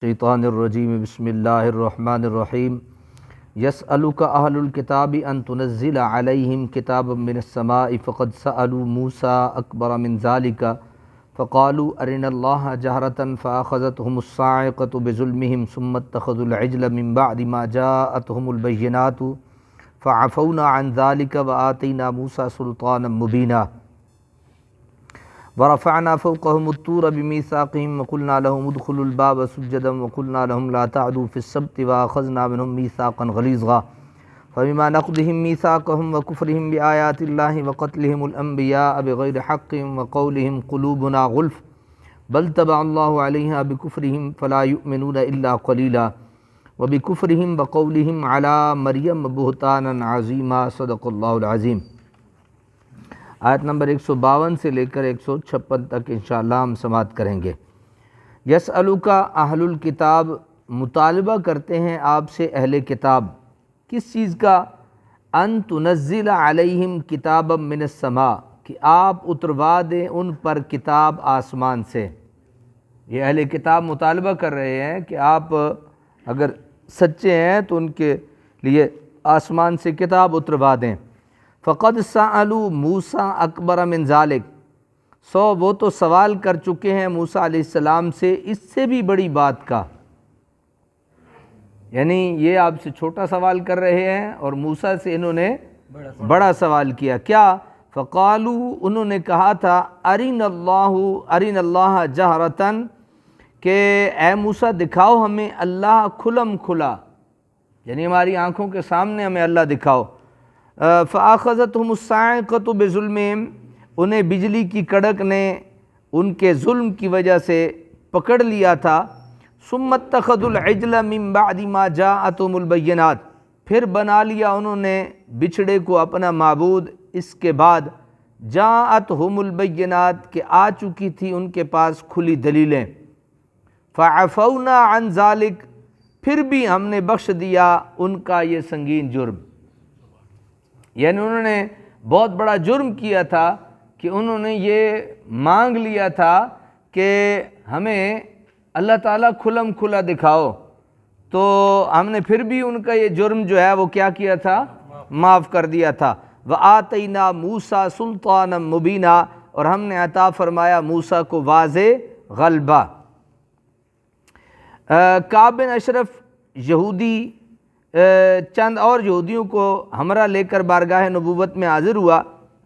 الشیطان الرجیم بسم اللہ الرحمن الرحیم یسألک اہل الکتاب ان تنزل علیہم کتابا من السماء فقد سألوا موسیٰ اکبر من ذلک فقالوا ارنا اللہ جہرۃ فأخذتهم الصاعقۃ بظلمہم ثم اتخذوا العجل من بعد ما جاءتهم البینات فعفونا عن ذلک وآتینا موسیٰ سلطانا مبینا ورفعنا فوقهم الطور بميثاقهم وقلنا لهم ادخلوا الباب سجدا وقلنا لهم لا تعدوا في السبت وأخذنا منهم ميثاقا غليظا فبما نقضهم ميثاقهم وكفرهم بآيات الله وقتلهم الأنبياء بغير حق وقولهم قلوبنا غلف بل طبع الله عليها بكفرهم فلا يؤمنون إلا قليلا وبكفرهم وقولهم على مريم بهتانا عظيما صدق الله العظيم۔ آیت نمبر 152 سے لے کر 156 تک انشاءاللہ ہم سماعت کریں گے۔ یسألک اہل الکتاب، مطالبہ کرتے ہیں آپ سے اہل کتاب، کس چیز کا؟ ان تنزل علیہم کتابا من السماء، کہ آپ اتروا دیں ان پر کتاب آسمان سے۔ یہ اہل کتاب مطالبہ کر رہے ہیں کہ آپ اگر سچے ہیں تو ان کے لیے آسمان سے کتاب اتروا دیں۔ فقد سألوا موسیٰ اکبر من ذالک، وہ تو سوال کر چکے ہیں موسیٰ علیہ السلام سے اس سے بھی بڑی بات کا، یعنی یہ آپ سے چھوٹا سوال کر رہے ہیں اور موسیٰ سے انہوں نے بڑا سوال کیا۔ کیا؟ فقالوا، انہوں نے کہا تھا ارنا اللہ جہرتاً، کہ اے موسیٰ دکھاؤ ہمیں اللہ کھلم کھلا، یعنی ہماری آنکھوں کے سامنے ہمیں اللہ دکھاؤ۔ فَأَخَذَتْهُمُ الصَّاعِقَةُ بِظُلْمِهِمْ، انہیں بجلی کی کڑک نے ان کے ظلم کی وجہ سے پکڑ لیا تھا۔ ثُمَّ اتَّخَذُوا الْعِجْلَ مِن بَعْدِ مَا جَاءَتْهُمُ الْبَيِّنَاتُ، پھر بنا لیا انہوں نے بچھڑے کو اپنا معبود اس کے بعد جاءتہم البینات، کہ آ چکی تھی ان کے پاس کھلی دلیلیں۔ فعفونا عن ذلک، پھر بھی ہم نے بخش دیا ان کا یہ سنگین جرم، یعنی انہوں نے بہت بڑا جرم کیا تھا کہ انہوں نے یہ مانگ لیا تھا کہ ہمیں اللہ تعالیٰ کھلم کھلا دکھاؤ، تو ہم نے پھر بھی ان کا یہ جرم جو ہے وہ کیا کیا تھا؟ معاف کر دیا تھا۔ وَآتَيْنَا مُوسَىٰ سُلْطَانًا مُبِينًا، اور ہم نے عطا فرمایا موسیٰ کو واضح غلبہ۔ کعب بن اشرف یہودی چند اور یہودیوں کو ہمراہ لے کر بارگاہ نبوت میں حاضر ہوا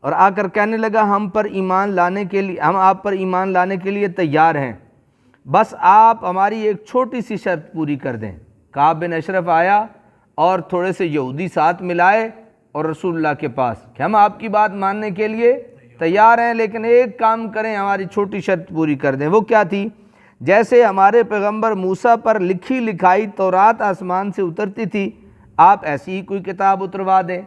اور آ کر کہنے لگا ہم آپ پر ایمان لانے کے لیے تیار ہیں، بس آپ ہماری ایک چھوٹی سی شرط پوری کر دیں۔ کعب بن اشرف آیا اور تھوڑے سے یہودی ساتھ ملائے اور رسول اللہ کے پاس کہ ہم آپ کی بات ماننے کے لیے تیار ہیں، لیکن ایک کام کریں، ہماری چھوٹی شرط پوری کر دیں۔ وہ کیا تھی؟ جیسے ہمارے پیغمبر موسیٰ پر لکھی لکھائی تورات آسمان سے اترتی تھی، آپ ایسی ہی کوئی کتاب اتروا دیں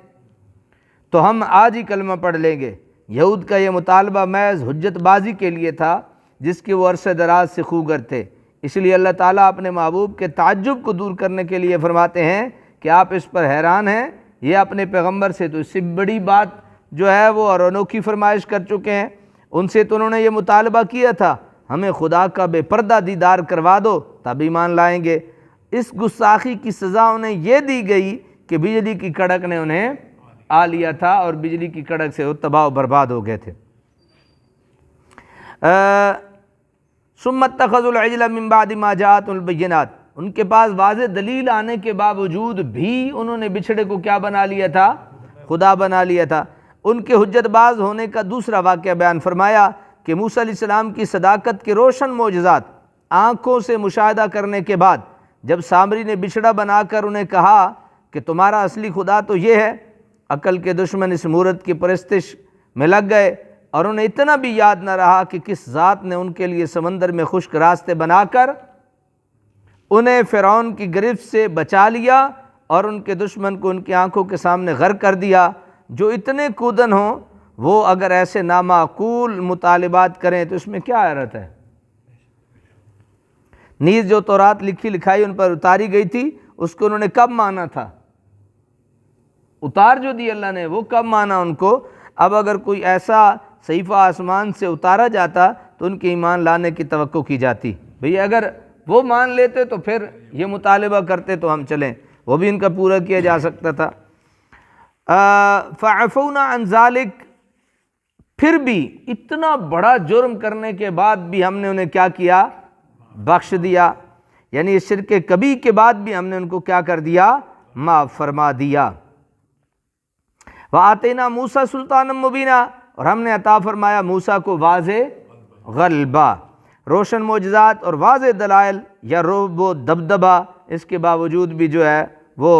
تو ہم آج ہی کلمہ پڑھ لیں گے۔ یہود کا یہ مطالبہ محض حجت بازی کے لیے تھا جس کے وہ عرصہ دراز سے خوگر تھے، اس لیے اللہ تعالیٰ اپنے محبوب کے تعجب کو دور کرنے کے لیے فرماتے ہیں کہ آپ اس پر حیران ہیں، یہ اپنے پیغمبر سے تو اس سے بڑی بات جو ہے وہ اور انوکھی فرمائش کر چکے ہیں۔ ان سے تو انہوں نے یہ مطالبہ کیا تھا ہمیں خدا کا بے پردہ دیدار کروا دو تب ایمان لائیں گے۔ اس گستاخی کی سزا انہیں یہ دی گئی کہ بجلی کی کڑک نے انہیں آ لیا تھا اور بجلی کی کڑک سے وہ تباہ و برباد ہو گئے تھے۔ ثم اتخذوا العجل من بعد ما جاءتهم البینات، ان کے پاس واضح دلیل آنے کے باوجود بھی انہوں نے بچھڑے کو کیا بنا لیا تھا؟ خدا بنا لیا تھا۔ ان کے حجت باز ہونے کا دوسرا واقعہ بیان فرمایا کہ موسیٰ علیہ السلام کی صداقت کے روشن معجزات آنکھوں سے مشاہدہ کرنے کے بعد جب سامری نے بچھڑا بنا کر انہیں کہا کہ تمہارا اصلی خدا تو یہ ہے، عقل کے دشمن اس مورت کی پرستش میں لگ گئے اور انہیں اتنا بھی یاد نہ رہا کہ کس ذات نے ان کے لیے سمندر میں خشک راستے بنا کر انہیں فرعون کی گرفت سے بچا لیا اور ان کے دشمن کو ان کی آنکھوں کے سامنے غرق کر دیا۔ جو اتنے کودن ہوں وہ اگر ایسے نامعقول مطالبات کریں تو اس میں کیا حیرت ہے؟ نیز جو تورات لکھی لکھائی ان پر اتاری گئی تھی اس کو انہوں نے کب مانا تھا؟ اتار جو دی اللہ نے وہ کب مانا ان کو؟ اب اگر کوئی ایسا صحیفہ آسمان سے اتارا جاتا تو ان کے ایمان لانے کی توقع کی جاتی۔ بھئی اگر وہ مان لیتے تو پھر یہ مطالبہ کرتے تو ہم چلیں، وہ بھی ان کا پورا کیا جا سکتا تھا۔ فعفونا عن ذلک، پھر بھی اتنا بڑا جرم کرنے کے بعد بھی ہم نے انہیں کیا کیا؟ بخش دیا، یعنی اس شرک کبھی کے بعد بھی ہم نے ان کو کیا کر دیا؟ معاف فرما دیا۔ وَآتَيْنَا مُوسَىٰ سُلْطَانًا مُبِينًا، اور ہم نے عطا فرمایا موسیٰ کو واضح غلبہ، روشن معجزات اور واضح دلائل، یا رعب و دبدبہ، اس کے باوجود بھی جو ہے وہ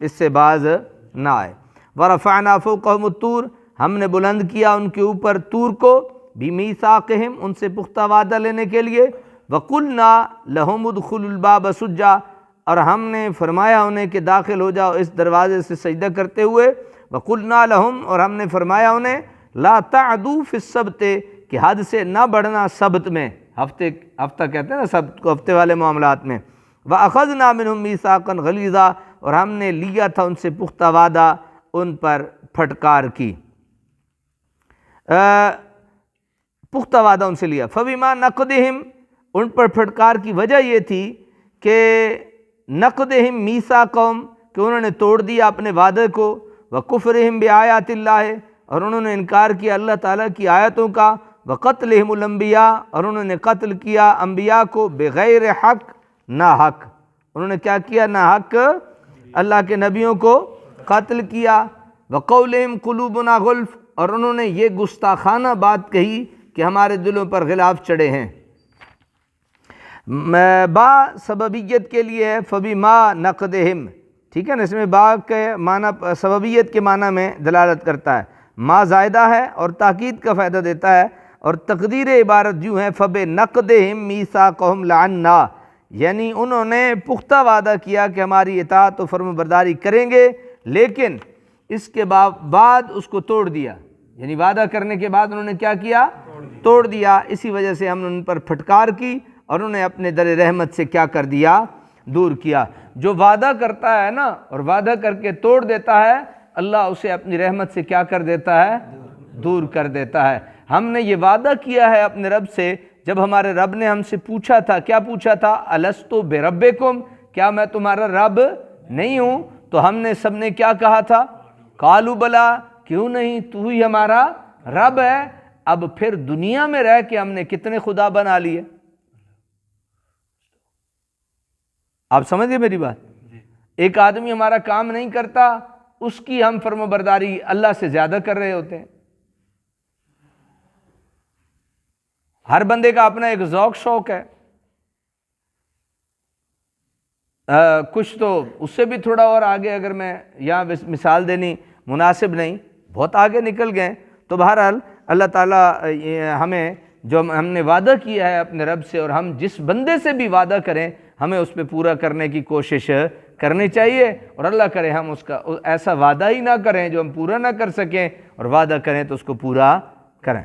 اس سے باز نہ آئے۔ وَرَفَعْنَا فَوْقَهُمُ الطُّورَ، ہم نے بلند کیا ان کے اوپر طور کو، بِمِيثَاقِهِمْ، ان سے پختہ وعدہ لینے کے لیے، وَقُلْنَا لَهُمُ ادْخُلُوا الْبَابَ سُجًّا، اور ہم نے فرمایا انہیں کہ داخل ہو جاؤ اس دروازے سے سجدہ کرتے ہوئے، وَقُلْنَا لَهُمْ، اور ہم نے فرمایا انہیں، لَا تَعْدُوا فِي السَّبْتِ، کہ حد سے نہ بڑھنا سبت میں، ہفتہ کہتے ہیں نا سبت کو، ہفتے والے معاملات میں۔ وَأَخَذْنَا مِنْهُمْ مِيثَاقًا غَلِيظًا، اور ہم نے لیا تھا ان سے پختہ وعدہ، ان پر پھٹکار کی، پختہ وعدہ ان سے لیا۔ فَبِمَا نَقْضِهِمْ، ان پر پھٹکار کی وجہ یہ تھی کہ نَقْضِهِمْ مِيثَاقَهُمْ، کہ انہوں نے توڑ دیا اپنے وعدے کو، وَكُفْرِهِمْ بِآيَاتِ اللَّهِ، اور انہوں نے انکار کیا اللہ تعالیٰ کی آیتوں کا، وَقَتْلِهِمُ الْأَنْبِيَاءَ، اور انہوں نے قتل کیا انبیاء کو، بغیر حق، نہ حق، انہوں نے کیا کیا؟ نہ حق اللہ کے نبیوں کو قتل کیا۔ وَقَوْلِهِمْ قُلُوبُنَا غُلْفٌ، اور انہوں نے یہ گستاخانہ بات کہی کہ ہمارے دلوں پر غلاف چڑھے ہیں۔ با سببیت کے لیے ہے، فَبِمَا نَقْضِهِمْ، ٹھیک ہے نا، اس میں با کے معنی سببیت کے معنی میں دلالت کرتا ہے، ما زائدہ ہے اور تاکید کا فائدہ دیتا ہے، اور تقدیر عبارت یوں ہے، فَبِنَقْضِهِمْ مِيثَاقَهُمْ لَعَنَّا، یعنی انہوں نے پختہ وعدہ کیا کہ ہماری اطاعت و فرمانبرداری کریں گے، لیکن اس کے بعد اس کو توڑ دیا، یعنی وعدہ کرنے کے بعد انہوں نے کیا کیا؟ توڑ دیا۔ اسی وجہ سے ہم نے ان پر پھٹکار کی اور انہیں اپنے در رحمت سے کیا کر دیا؟ دور کیا۔ جو وعدہ کرتا ہے نا اور وعدہ کر کے توڑ دیتا ہے، اللہ اسے اپنی رحمت سے کیا کر دیتا ہے؟ دور کر دیتا ہے۔ ہم نے یہ وعدہ کیا ہے اپنے رب سے، جب ہمارے رب نے ہم سے پوچھا تھا، کیا پوچھا تھا؟ الستو بربکم، کیا میں تمہارا رب نہیں ہوں؟ تو ہم نے سب نے کیا کہا تھا؟ قالوا بلا، کیوں نہیں، تو ہی ہمارا رب ہے۔ اب پھر دنیا میں رہ کے ہم نے کتنے خدا بنا لیے؟ آپ سمجھ گئے میری بات؟ ایک آدمی ہمارا کام نہیں کرتا، اس کی ہم فرمانبرداری اللہ سے زیادہ کر رہے ہوتے ہیں۔ ہر بندے کا اپنا ایک ذوق شوق ہے، کچھ تو اس سے بھی تھوڑا اور آگے، اگر میں یہاں مثال دینی مناسب نہیں، بہت آگے نکل گئے، تو بہرحال اللہ تعالیٰ ہمیں جو ہم نے وعدہ کیا ہے اپنے رب سے، اور ہم جس بندے سے بھی وعدہ کریں ہمیں اس پہ پورا کرنے کی کوشش کرنی چاہیے، اور اللہ کرے ہم اس کا ایسا وعدہ ہی نہ کریں جو ہم پورا نہ کر سکیں، اور وعدہ کریں تو اس کو پورا کریں۔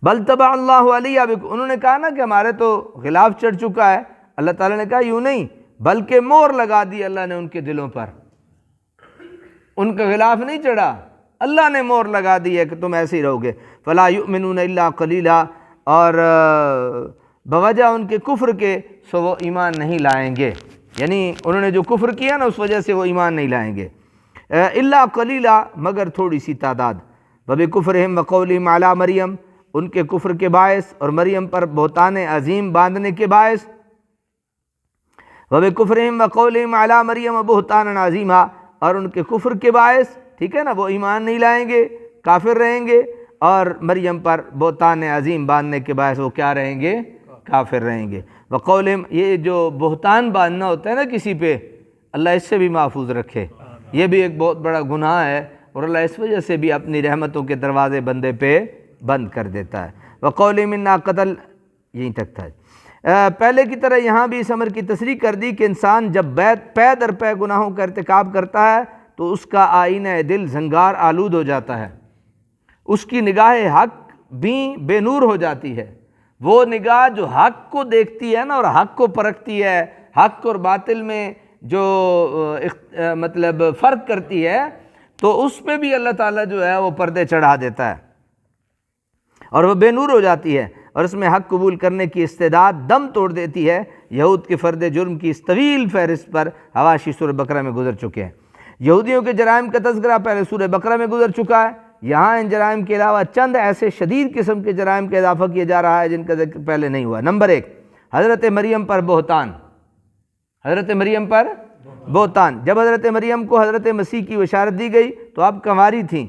بل طبع اللہ علیہ بکم، انہوں نے کہا نا کہ ہمارے تو غلاف چڑھ چکا ہے، اللہ تعالیٰ نے کہا یوں نہیں، بلکہ مہر لگا دی اللہ نے ان کے دلوں پر، ان کا غلاف نہیں چڑھا، اللہ نے مہر لگا دی ہے کہ تم ایسے ہی رہو گے۔ فلا یؤمنون الا قلیلا، اور بوجہ ان کے کفر کے سو وہ ایمان نہیں لائیں گے، یعنی انہوں نے جو کفر کیا نا اس وجہ سے وہ ایمان نہیں لائیں گے۔ الا قلیلا، مگر تھوڑی سی تعداد۔ وبکفرہم وقولہم علی مریم، ان کے کفر کے باعث اور مریم پر بہتان عظیم باندھنے کے باعث، وبکفرہم وقولہم علی مریم بہتانا عظیما، اور ان کے کفر کے باعث، ٹھیک ہے نا، وہ ایمان نہیں لائیں گے، کافر رہیں گے، اور مریم پر بہتان عظیم باندھنے کے باعث وہ کیا رہیں گے؟ کافر رہیں گے۔ وقولہم، یہ جو بہتان باندھنا ہوتا ہے نا کسی پہ، اللہ اس سے بھی محفوظ رکھے، یہ بھی ایک بہت بڑا گناہ ہے، اور اللہ اس وجہ سے بھی اپنی رحمتوں کے دروازے بندے پہ بند کر دیتا ہے۔ وقولہم انا قتل، یہیں تک تھا۔ پہلے کی طرح یہاں بھی اس امر کی تصریح کر دی کہ انسان جب پے در پے گناہوں کا ارتکاب کرتا ہے تو اس کا آئینہ دل زنگار آلود ہو جاتا ہے، اس کی نگاہ حق بھی بے نور ہو جاتی ہے۔ وہ نگاہ جو حق کو دیکھتی ہے نا اور حق کو پرکھتی ہے، حق اور باطل میں جو مطلب فرق کرتی ہے، تو اس پہ بھی اللہ تعالیٰ جو ہے وہ پردے چڑھا دیتا ہے اور وہ بے نور ہو جاتی ہے۔ اور اس میں حق قبول کرنے کی استعداد دم توڑ دیتی ہے، یہود کے فرد جرم کی اس طویل فہرست پر حواشی سورہ بقرہ میں گزر چکے ہیں۔ یہودیوں کے جرائم کا تذکرہ پہلے سورہ بقرہ میں گزر چکا ہے، یہاں ان جرائم کے علاوہ چند ایسے شدید قسم کے جرائم کا اضافہ کیا جا رہا ہے جن کا ذکر پہلے نہیں ہوا۔ نمبر 1، حضرت مریم پر بہتان۔ حضرت مریم پر بہتان۔ جب حضرت مریم کو حضرت مسیح کی بشارت دی گئی تو آپ کنواری تھیں،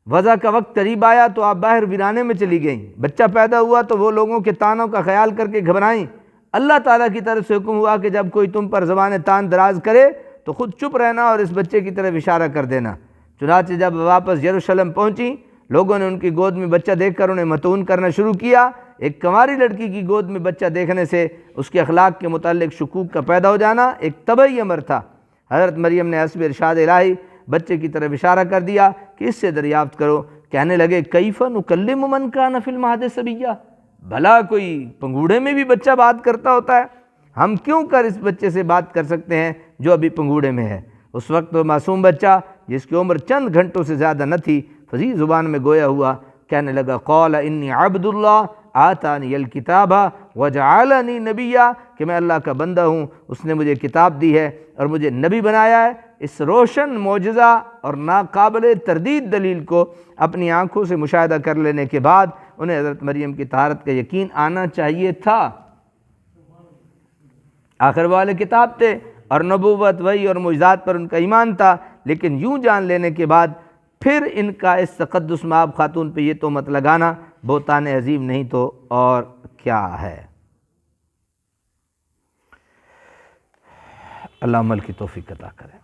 وضع کا وقت قریب آیا تو آپ باہر ویرانے میں چلی گئیں، بچہ پیدا ہوا تو وہ لوگوں کے تانوں کا خیال کر کے گھبرائیں۔ اللہ تعالیٰ کی طرف سے حکم ہوا کہ جب کوئی تم پر زبان تان دراز کرے تو خود چپ رہنا اور اس بچے کی طرف اشارہ کر دینا۔ چنانچہ جب واپس یروشلم پہنچی، لوگوں نے ان کی گود میں بچہ دیکھ کر انہیں متعون کرنا شروع کیا۔ ایک کنواری لڑکی کی گود میں بچہ دیکھنے سے اس کے اخلاق کے متعلق شکوک کا پیدا ہو جانا ایک طبعی امر تھا۔ حضرت مریم نے حسب ارشاد الہی بچے کی طرف اشارہ کر دیا کہ اس سے دریافت کرو۔ کہنے لگے کیف نکلم من کان فی المہد صبیا، بھلا کوئی پنگوڑے میں بھی بچہ بات کرتا ہوتا ہے؟ ہم کیوں کر اس بچے سے بات کر سکتے ہیں جو ابھی پنگوڑے میں ہے؟ اس وقت وہ معصوم بچہ جس کی عمر چند گھنٹوں سے زیادہ نہ تھی فصیح زبان میں گویا ہوا، کہنے لگا قال انی عبد اللہ آتانی الکتاب وجعلنی نبیا، کہ میں اللہ کا بندہ ہوں، اس نے مجھے کتاب دی ہے اور مجھے نبی بنایا ہے۔ اس روشن معجزہ اور ناقابل تردید دلیل کو اپنی آنکھوں سے مشاہدہ کر لینے کے بعد انہیں حضرت مریم کی طہارت کا یقین آنا چاہیے تھا۔ آخر وہ اہل کتاب تھے اور نبوت، وحی اور معجزات پر ان کا ایمان تھا، لیکن یوں جان لینے کے بعد پھر ان کا اس تقدس مآب خاتون پہ یہ تہمت لگانا بہتان عظیم نہیں تو اور کیا ہے۔ اللہ عمل کی توفیق عطا کرے۔